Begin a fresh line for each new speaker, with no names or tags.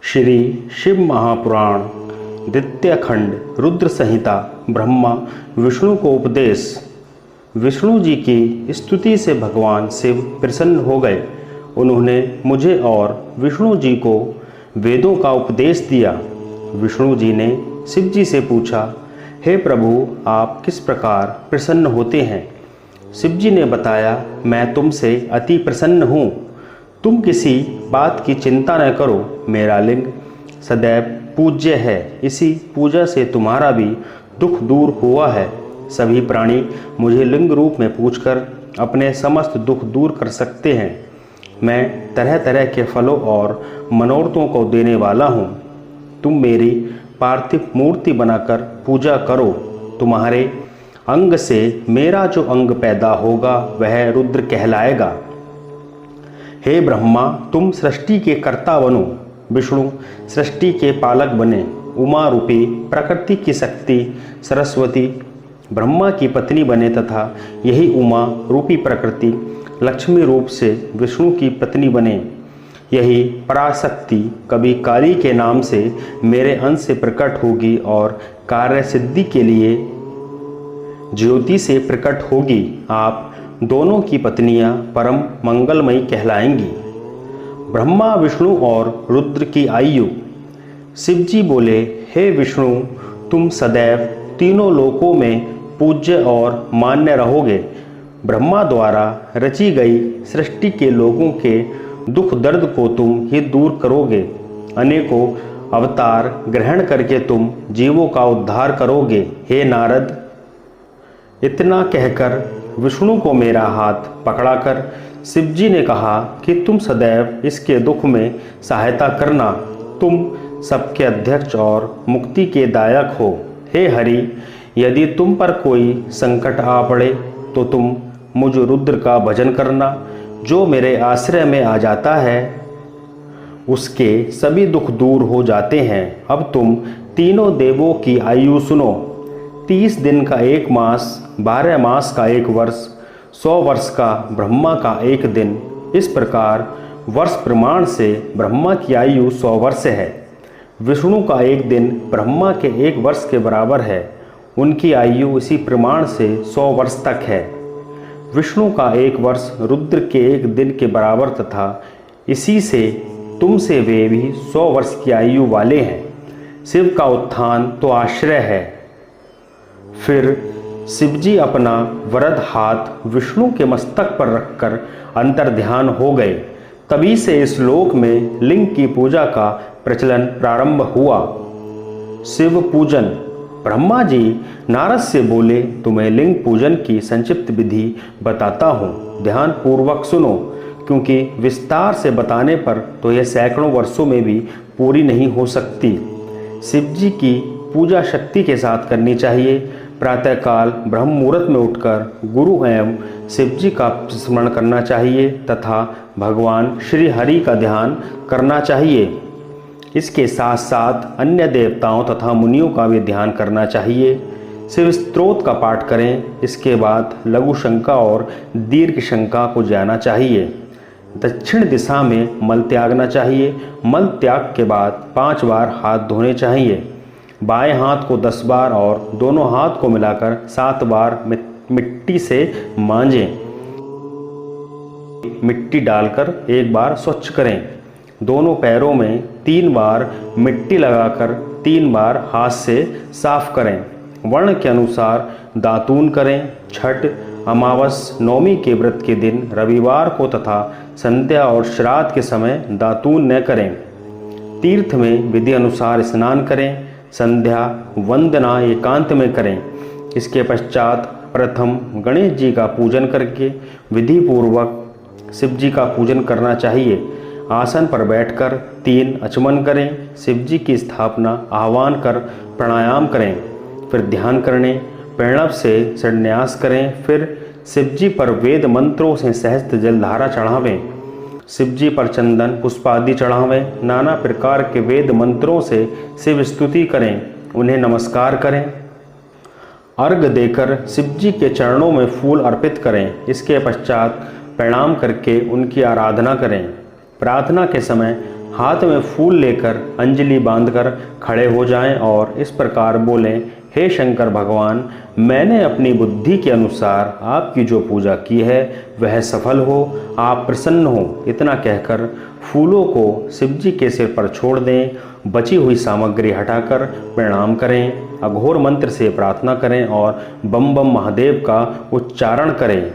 श्री शिव महापुराण द्वितीय खंड रुद्र संहिता ब्रह्मा विष्णु को उपदेश। विष्णु जी की स्तुति से भगवान शिव प्रसन्न हो गए। उन्होंने मुझे और विष्णु जी को वेदों का उपदेश दिया। विष्णु जी ने शिव जी से पूछा, हे प्रभु, आप किस प्रकार प्रसन्न होते हैं? शिव जी ने बताया, मैं तुमसे अति प्रसन्न हूँ। तुम किसी बात की चिंता न करो। मेरा लिंग सदैव पूज्य है। इसी पूजा से तुम्हारा भी दुख दूर हुआ है। सभी प्राणी मुझे लिंग रूप में पूजकर अपने समस्त दुख दूर कर सकते हैं। मैं तरह तरह के फलों और मनोरथों को देने वाला हूँ। तुम मेरी पार्थिव मूर्ति बनाकर पूजा करो। तुम्हारे अंग से मेरा जो अंग पैदा होगा वह रुद्र कहलाएगा। हे ब्रह्मा, तुम सृष्टि के कर्ता बनो। विष्णु सृष्टि के पालक बने। उमा रूपी प्रकृति की शक्ति सरस्वती ब्रह्मा की पत्नी बने तथा यही उमा रूपी प्रकृति लक्ष्मी रूप से विष्णु की पत्नी बने। यही पराशक्ति कभी काली के नाम से मेरे अंश से प्रकट होगी और कार्य सिद्धि के लिए ज्योति से प्रकट होगी। आप दोनों की पत्नियां परम मंगलमयी कहलाएंगी। ब्रह्मा, विष्णु और रुद्र की आयु। शिव जी बोले, हे विष्णु, तुम सदैव तीनों लोकों में पूज्य और मान्य रहोगे। ब्रह्मा द्वारा रची गई सृष्टि के लोगों के दुख दर्द को तुम ही दूर करोगे। अनेकों अवतार ग्रहण करके तुम जीवों का उद्धार करोगे। हे नारद, इतना कहकर विष्णु को मेरा हाथ पकड़ाकर शिव जी ने कहा कि तुम सदैव इसके दुख में सहायता करना। तुम सबके अध्यक्ष और मुक्ति के दायक हो। हे हरि, यदि तुम पर कोई संकट आ पड़े तो तुम मुझ रुद्र का भजन करना। जो मेरे आश्रय में आ जाता है उसके सभी दुख दूर हो जाते हैं। अब तुम तीनों देवों की आयु सुनो। 30 दिन का एक मास, 12 मास का एक वर्ष, 100 वर्ष का ब्रह्मा का एक दिन। इस प्रकार वर्ष प्रमाण से ब्रह्मा की आयु 100 वर्ष है। विष्णु का एक दिन ब्रह्मा के एक वर्ष के बराबर है। उनकी आयु इसी प्रमाण से 100 वर्ष तक है। विष्णु का एक वर्ष रुद्र के एक दिन के बराबर तथा इसी से तुमसे वे भी 100 वर्ष की आयु वाले हैं। शिव का उत्थान तो आश्रय है। फिर शिवजी अपना वरद हाथ विष्णु के मस्तक पर रखकर अंतर ध्यान हो गए। तभी से इस लोक में लिंग की पूजा का प्रचलन प्रारंभ हुआ। शिव पूजन। ब्रह्मा जी नारद से बोले, तुम्हें लिंग पूजन की संक्षिप्त विधि बताता हूँ, ध्यान पूर्वक सुनो, क्योंकि विस्तार से बताने पर तो यह सैकड़ों वर्षों में भी पूरी नहीं हो सकती। शिवजी की पूजा शक्ति के साथ करनी चाहिए। प्रातःकाल ब्रह्म मुहूर्त में उठकर गुरु एवं शिव जी का स्मरण करना चाहिए तथा भगवान श्री हरि का ध्यान करना चाहिए। इसके साथ साथ अन्य देवताओं तथा मुनियों का भी ध्यान करना चाहिए। शिव स्तोत्र का पाठ करें। इसके बाद लघु शंका और दीर्घ शंका को जाना चाहिए। दक्षिण दिशा में मल त्यागना चाहिए। मल त्याग के बाद 5 बार हाथ धोने चाहिए। बाएं हाथ को 10 बार और दोनों हाथ को मिलाकर 7 बार मिट्टी से मांजें। मिट्टी डालकर एक बार स्वच्छ करें। दोनों पैरों में 3 बार मिट्टी लगाकर 3 बार हाथ से साफ करें। वर्ण के अनुसार दातून करें। छठ, अमावस, नवमी के व्रत के दिन, रविवार को तथा संध्या और श्राद्ध के समय दातून न करें। तीर्थ में विधि अनुसार स्नान करें। संध्या वंदना एकांत में करें। इसके पश्चात प्रथम गणेश जी का पूजन करके विधि पूर्वक शिव जी का पूजन करना चाहिए। आसन पर बैठकर 3 अचमन करें। शिव जी की स्थापना आह्वान कर प्राणायाम करें। फिर ध्यान करने प्रणव से संन्यास करें। फिर शिव जी पर वेद मंत्रों से सहस्त्र जलधारा चढ़ावें। शिव जी पर चंदन पुष्पादि चढ़ावें। नाना प्रकार के वेद मंत्रों से शिव स्तुति करें। उन्हें नमस्कार करें। अर्घ देकर शिव जी के चरणों में फूल अर्पित करें। इसके पश्चात प्रणाम करके उनकी आराधना करें। प्रार्थना के समय हाथ में फूल लेकर अंजलि बांधकर खड़े हो जाएं और इस प्रकार बोलें, हे शंकर भगवान, मैंने अपनी बुद्धि के अनुसार आपकी जो पूजा की है वह सफल हो, आप प्रसन्न हो। इतना कहकर फूलों को शिवजी के सिर पर छोड़ दें, बची हुई सामग्री हटाकर प्रणाम करें, अघोर मंत्र से प्रार्थना करें और बम बम महादेव का उच्चारण करें।